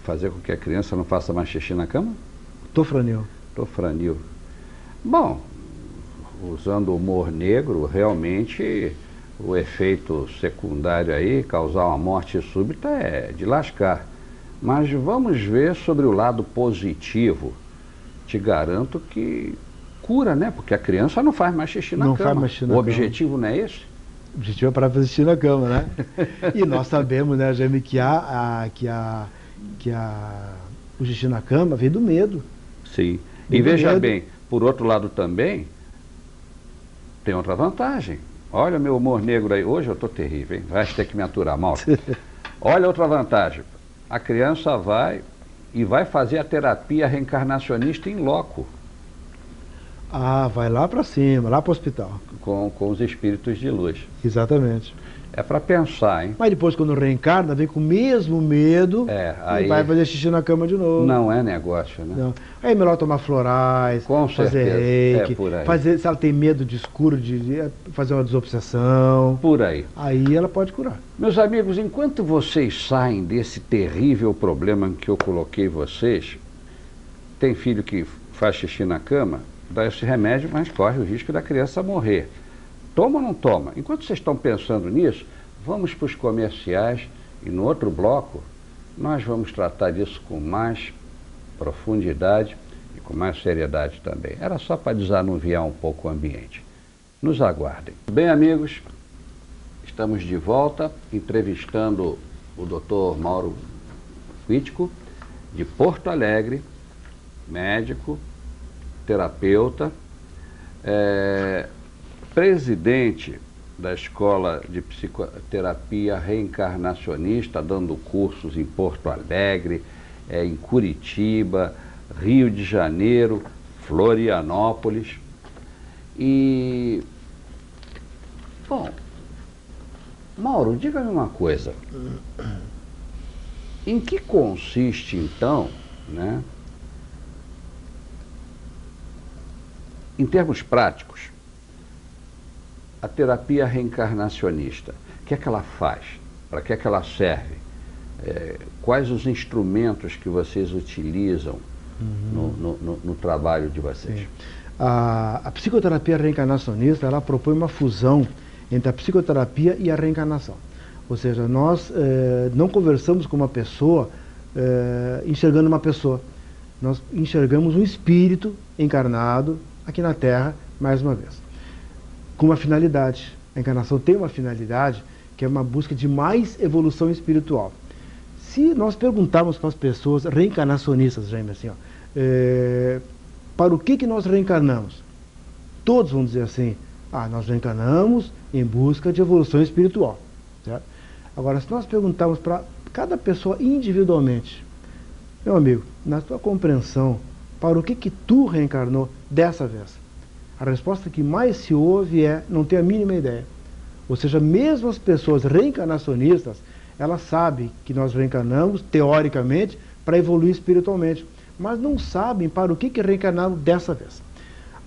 fazer com que a criança não faça mais xixi na cama? Tofranil. Tofranil. Bom, usando o humor negro, realmente o efeito secundário aí, causar uma morte súbita, é de lascar. Mas vamos ver sobre o lado positivo. Te garanto que cura, né? Porque a criança não faz mais xixi na cama. Faz mais xixi na o objetivo não é esse? O objetivo é para fazer xixi na cama, né? E nós sabemos, né, Jaime, que o xixi na cama vem do medo. Sim. E veja bem, por outro lado também, tem outra vantagem. Olha meu humor negro aí. Hoje eu estou terrível, hein? Vai ter que me aturar, Mauro. Olha outra vantagem. A criança vai fazer a terapia reencarnacionista em loco. Ah, vai lá para cima, lá para o hospital. Com os espíritos de luz. Exatamente. É para pensar, hein? Mas depois, quando reencarna, vem com o mesmo medo aí e vai fazer xixi na cama de novo. Não é negócio, né? Não. Aí é melhor tomar florais, com fazer certeza. reiki, por aí. fazer, se ela tem medo de escuro, de fazer uma desobsessão. Por aí. Aí ela pode curar. Meus amigos, enquanto vocês saem desse terrível problema que eu coloquei vocês, tem filho que faz xixi na cama, dá esse remédio, mas corre o risco da criança morrer. Toma ou não toma? Enquanto vocês estão pensando nisso, vamos para os comerciais e no outro bloco nós vamos tratar disso com mais profundidade e com mais seriedade também. Era só para desanuviar um pouco o ambiente. Nos aguardem. Bem, amigos, estamos de volta entrevistando o Dr. Mauro Witko, de Porto Alegre, médico, terapeuta, presidente da Escola de Psicoterapia Reencarnacionista, dando cursos em Porto Alegre, em Curitiba, Rio de Janeiro, Florianópolis. E, bom, Mauro, diga-me uma coisa. Em que consiste, então, né, em termos práticos, a terapia reencarnacionista? O que é que ela faz? Para que é que ela serve? Quais os instrumentos que vocês utilizam no trabalho de vocês? Sim. A psicoterapia reencarnacionista, ela propõe uma fusão entre a psicoterapia e a reencarnação. Ou seja, nós não conversamos com uma pessoa enxergando uma pessoa. Nós enxergamos um espírito encarnado aqui na Terra, mais uma vez, com uma finalidade. A encarnação tem uma finalidade, que é uma busca de mais evolução espiritual. Se nós perguntarmos para as pessoas reencarnacionistas, Jaime, assim, para o que nós reencarnamos? Todos vão dizer assim: nós reencarnamos em busca de evolução espiritual. Certo? Agora, se nós perguntarmos para cada pessoa individualmente: meu amigo, na tua compreensão, para o que tu reencarnou dessa vez? A resposta que mais se ouve é: não tenho a mínima ideia. Ou seja, mesmo as pessoas reencarnacionistas, elas sabem que nós reencarnamos, teoricamente, para evoluir espiritualmente, mas não sabem para o que reencarnaram dessa vez.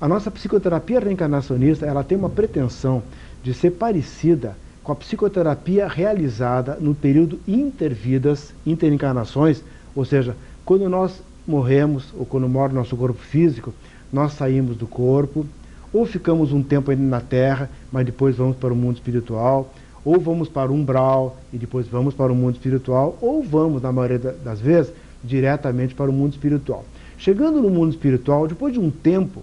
A nossa psicoterapia reencarnacionista, ela tem uma pretensão de ser parecida com a psicoterapia realizada no período intervidas, interencarnações, ou seja, quando nós morremos, ou quando morre nosso corpo físico, nós saímos do corpo, ou ficamos um tempo ainda na Terra, mas depois vamos para o mundo espiritual, ou vamos para o umbral e depois vamos para o mundo espiritual, ou vamos, na maioria das vezes, diretamente para o mundo espiritual. Chegando no mundo espiritual, depois de um tempo,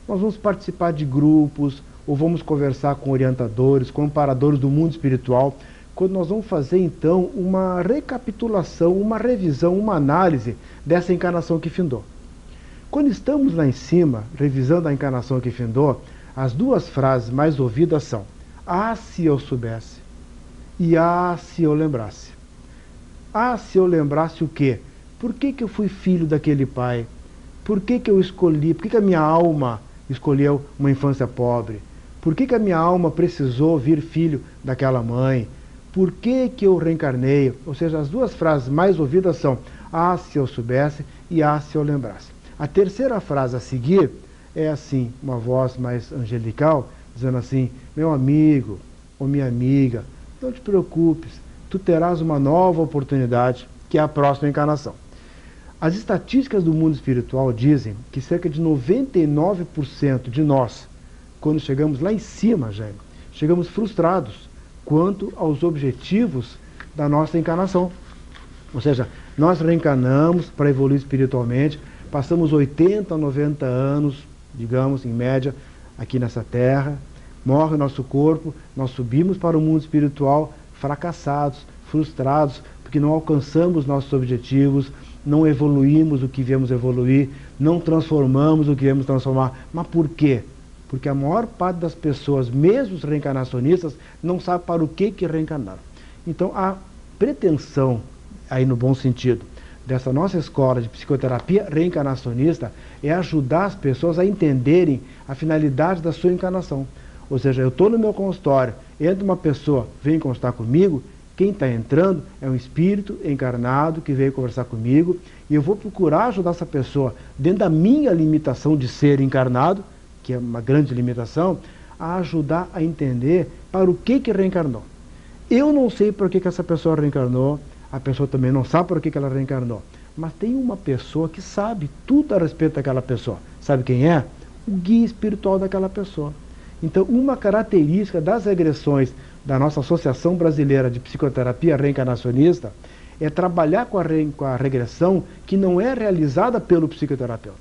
nós vamos participar de grupos, ou vamos conversar com orientadores, com amparadores do mundo espiritual, quando nós vamos fazer então uma recapitulação, uma revisão, uma análise dessa encarnação que findou. Quando estamos lá em cima, revisando a encarnação que findou, as duas frases mais ouvidas são: Ah, se eu soubesse. E ah, se eu lembrasse. Ah, se eu lembrasse o quê? Por que que eu fui filho daquele pai? Por que que eu escolhi? Por que que a minha alma escolheu uma infância pobre? Por que que a minha alma precisou vir filho daquela mãe? Por que que eu reencarnei? Ou seja, as duas frases mais ouvidas são ah, se eu soubesse e ah, se eu lembrasse. A terceira frase a seguir é assim, uma voz mais angelical, dizendo assim, meu amigo ou minha amiga, não te preocupes, tu terás uma nova oportunidade, que é a próxima encarnação. As estatísticas do mundo espiritual dizem que cerca de 99% de nós, quando chegamos lá em cima, Jaime, chegamos frustrados quanto aos objetivos da nossa encarnação. Ou seja, nós reencarnamos para evoluir espiritualmente, passamos 80, 90 anos, digamos, em média, aqui nessa terra, morre o nosso corpo, nós subimos para o mundo espiritual fracassados, frustrados, porque não alcançamos nossos objetivos, não evoluímos o que viemos evoluir, não transformamos o que viemos transformar. Mas por quê? Porque a maior parte das pessoas, mesmo os reencarnacionistas, não sabe para o que reencarnaram. Então a pretensão, aí no bom sentido, dessa nossa escola de psicoterapia reencarnacionista é ajudar as pessoas a entenderem a finalidade da sua encarnação. Ou seja, eu estou no meu consultório, entra uma pessoa, vem consultar comigo, quem está entrando é um espírito encarnado que veio conversar comigo e eu vou procurar ajudar essa pessoa, dentro da minha limitação de ser encarnado, que é uma grande limitação, a ajudar a entender para o que reencarnou. Eu não sei por que essa pessoa reencarnou, a pessoa também não sabe por que ela reencarnou, mas tem uma pessoa que sabe tudo a respeito daquela pessoa. Sabe quem é? O guia espiritual daquela pessoa. Então, uma característica das regressões da nossa Associação Brasileira de Psicoterapia Reencarnacionista é trabalhar com a regressão que não é realizada pelo psicoterapeuta.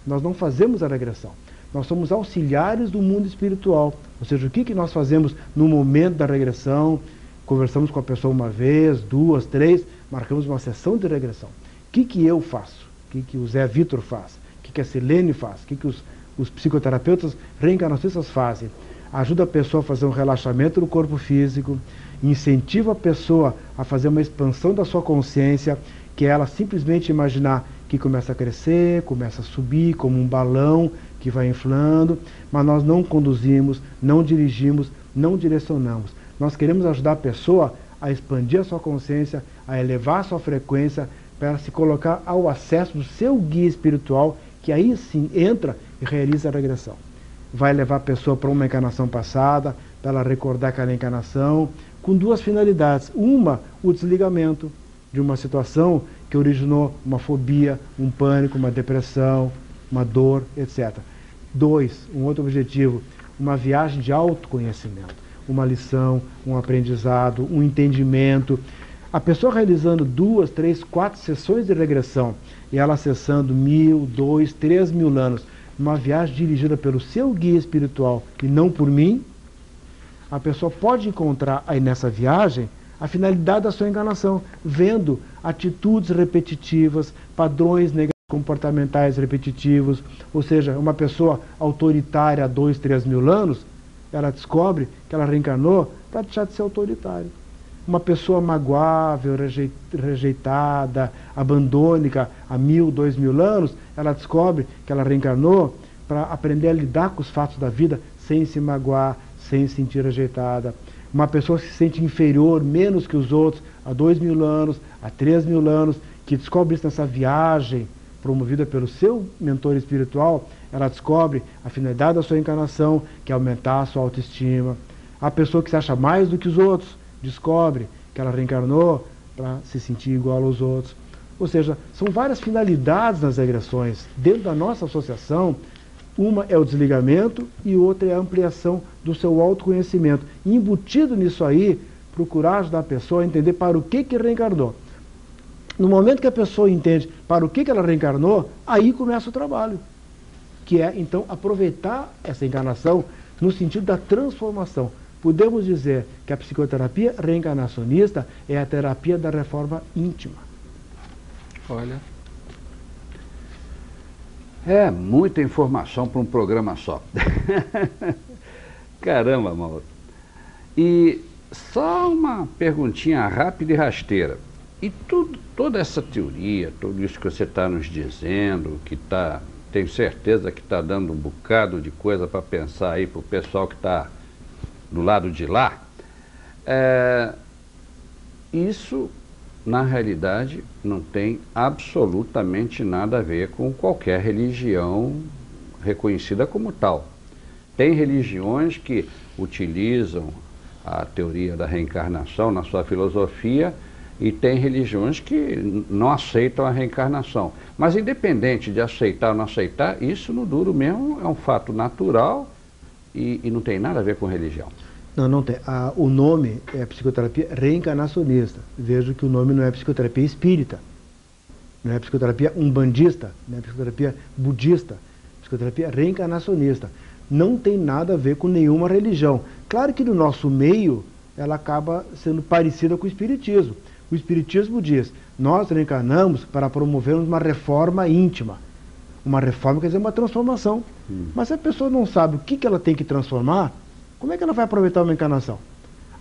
Nós não fazemos a regressão. Nós somos auxiliares do mundo espiritual. Ou seja, o que nós fazemos no momento da regressão? Conversamos com a pessoa uma vez, duas, três, marcamos uma sessão de regressão. O que eu faço? O que o Zé Vitor faz? O que a Silene faz? O que os psicoterapeutas reencarnacionistas fazem? Ajuda a pessoa a fazer um relaxamento no corpo físico, incentiva a pessoa a fazer uma expansão da sua consciência, que é ela simplesmente imaginar que começa a crescer, começa a subir como um balão que vai inflando, mas nós não conduzimos, não dirigimos, não direcionamos. Nós queremos ajudar a pessoa a expandir a sua consciência, a elevar a sua frequência, para ela se colocar ao acesso do seu guia espiritual, que aí sim entra e realiza a regressão. Vai levar a pessoa para uma encarnação passada, para ela recordar aquela encarnação, com duas finalidades. Uma, o desligamento de uma situação que originou uma fobia, um pânico, uma depressão, uma dor, etc. Dois, um outro objetivo, uma viagem de autoconhecimento, uma lição, um aprendizado, um entendimento. A pessoa realizando 2, 3, 4 sessões de regressão e ela acessando 1000, 2, 3 mil anos, uma viagem dirigida pelo seu guia espiritual e não por mim, a pessoa pode encontrar aí nessa viagem a finalidade da sua encarnação, vendo atitudes repetitivas, padrões comportamentais repetitivos, ou seja, uma pessoa autoritária há 2, 3 mil anos, ela descobre que ela reencarnou para deixar de ser autoritária. Uma pessoa magoável, rejeitada, abandônica há 1000, 2000 anos, ela descobre que ela reencarnou para aprender a lidar com os fatos da vida sem se magoar, sem se sentir rejeitada. Uma pessoa que se sente inferior, menos que os outros, há 2000 anos, há 3000 anos, que descobre isso nessa viagem promovida pelo seu mentor espiritual, ela descobre a finalidade da sua encarnação, que é aumentar a sua autoestima. A pessoa que se acha mais do que os outros, descobre que ela reencarnou para se sentir igual aos outros. Ou seja, são várias finalidades nas regressões. Dentro da nossa associação, uma é o desligamento e outra é a ampliação do seu autoconhecimento. E embutido nisso aí, procurar ajudar a pessoa a entender para o que reencarnou. No momento que a pessoa entende para o que ela reencarnou, aí começa o trabalho. Que é, então, aproveitar essa encarnação no sentido da transformação. Podemos dizer que a psicoterapia reencarnacionista é a terapia da reforma íntima. Olha, é muita informação para um programa só. Caramba, Mauro. E só uma perguntinha rápida e rasteira. E toda essa teoria, tudo isso que você está nos dizendo, tenho certeza que está dando um bocado de coisa para pensar aí para o pessoal que está do lado de lá, isso, na realidade, não tem absolutamente nada a ver com qualquer religião reconhecida como tal. Tem religiões que utilizam a teoria da reencarnação na sua filosofia e tem religiões que não aceitam a reencarnação. Mas independente de aceitar ou não aceitar, isso no duro mesmo é um fato natural e não tem nada a ver com religião. Não tem. O nome é psicoterapia reencarnacionista. Vejo que o nome não é psicoterapia espírita, não é psicoterapia umbandista, não é psicoterapia budista, psicoterapia reencarnacionista. Não tem nada a ver com nenhuma religião. Claro que no nosso meio ela acaba sendo parecida com o espiritismo. O espiritismo diz, nós reencarnamos para promovermos uma reforma íntima. Uma reforma quer dizer uma transformação. Mas se a pessoa não sabe o que ela tem que transformar, como é que ela vai aproveitar uma encarnação?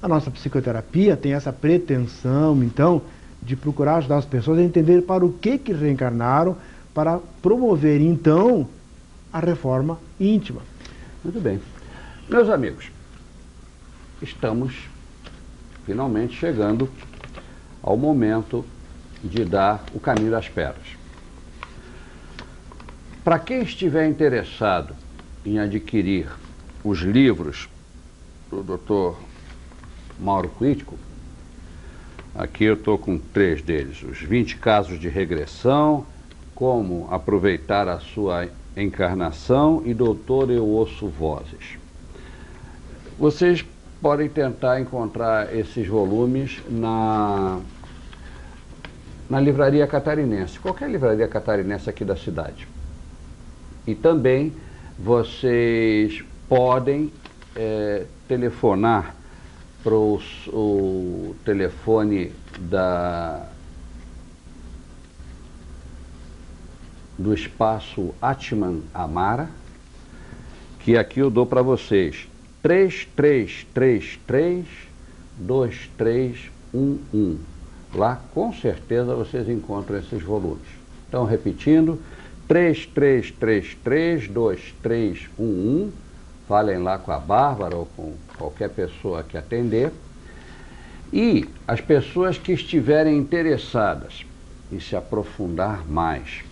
A nossa psicoterapia tem essa pretensão, então, de procurar ajudar as pessoas a entender para o que reencarnaram, para promover, então, a reforma íntima. Muito bem. Meus amigos, estamos finalmente chegando ao momento de dar o caminho das pedras. Para quem estiver interessado em adquirir os livros do Dr. Mauro Crítico, aqui eu estou com 3 deles, os 20 casos de regressão, como aproveitar a sua encarnação e Doutor Eu Ouço Vozes. Vocês podem tentar encontrar esses volumes na livraria catarinense, qualquer livraria catarinense aqui da cidade. E também vocês podem telefonar para o telefone do espaço Atman Amara, que aqui eu dou para vocês, 3333-2311. Lá, com certeza, vocês encontram esses volumes. Então, repetindo, 3333-2311. Falem lá com a Bárbara ou com qualquer pessoa que atender. E as pessoas que estiverem interessadas em se aprofundar mais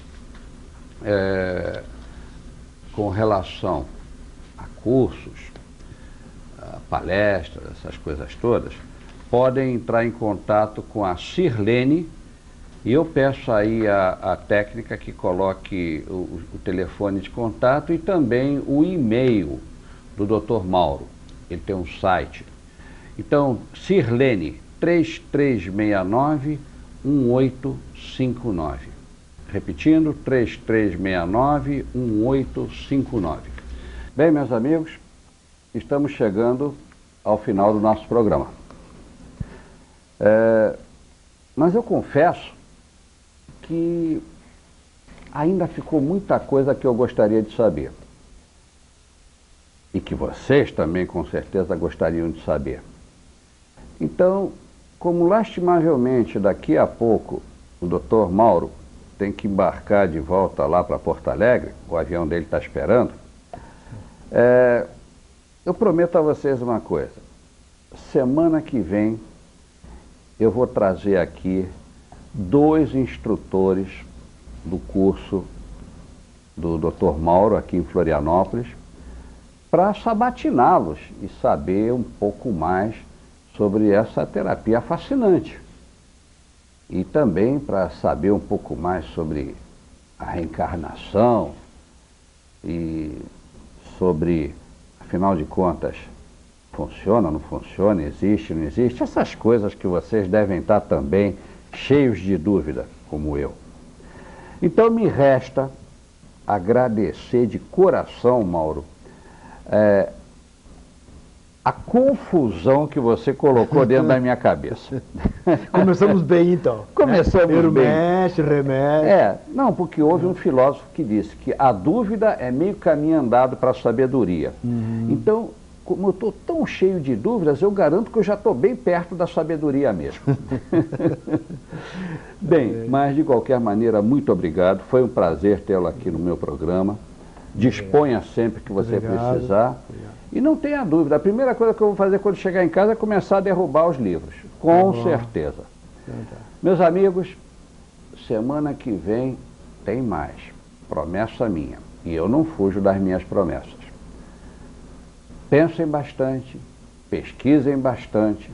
com relação a cursos, palestras, essas coisas todas, podem entrar em contato com a Sirlene, e eu peço aí a técnica que coloque o telefone de contato e também o e-mail do Dr. Mauro. Ele tem um site. Então, Sirlene, 3369-1859. Repetindo, 3369-1859. Bem, meus amigos, estamos chegando ao final do nosso programa. Mas eu confesso que ainda ficou muita coisa que eu gostaria de saber. E que vocês também, com certeza, gostariam de saber. Então, como lastimavelmente daqui a pouco o Dr. Mauro tem que embarcar de volta lá para Porto Alegre, o avião dele está esperando, eu prometo a vocês uma coisa. Semana que vem eu vou trazer aqui 2 instrutores do curso do Dr. Mauro aqui em Florianópolis para sabatiná-los e saber um pouco mais sobre essa terapia fascinante. E também para saber um pouco mais sobre a reencarnação e sobre, afinal de contas, funciona, não funciona, existe, não existe, essas coisas que vocês devem estar também cheios de dúvida, como eu. Então me resta agradecer de coração, Mauro, a confusão que você colocou dentro da minha cabeça. Começamos bem, então. Começamos bem. Mexe, remexe. Não, porque houve um filósofo que disse que a dúvida é meio caminho andado para a sabedoria. Então, como eu estou tão cheio de dúvidas, eu garanto que eu já estou bem perto da sabedoria mesmo. Bem, mas de qualquer maneira, muito obrigado. Foi um prazer tê-lo aqui no meu programa. Disponha sempre que você precisar. E não tenha dúvida, a primeira coisa que eu vou fazer quando chegar em casa é começar a derrubar os livros. Com certeza. Meus amigos, semana que vem tem mais. Promessa minha. E eu não fujo das minhas promessas. Pensem bastante, pesquisem bastante,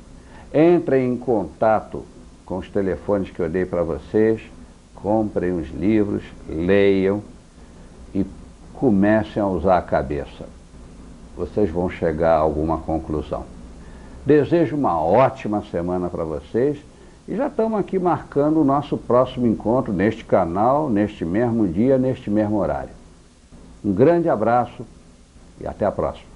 entrem em contato com os telefones que eu dei para vocês, comprem os livros, leiam e comecem a usar a cabeça. Vocês vão chegar a alguma conclusão. Desejo uma ótima semana para vocês e já estamos aqui marcando o nosso próximo encontro neste canal, neste mesmo dia, neste mesmo horário. Um grande abraço e até a próxima.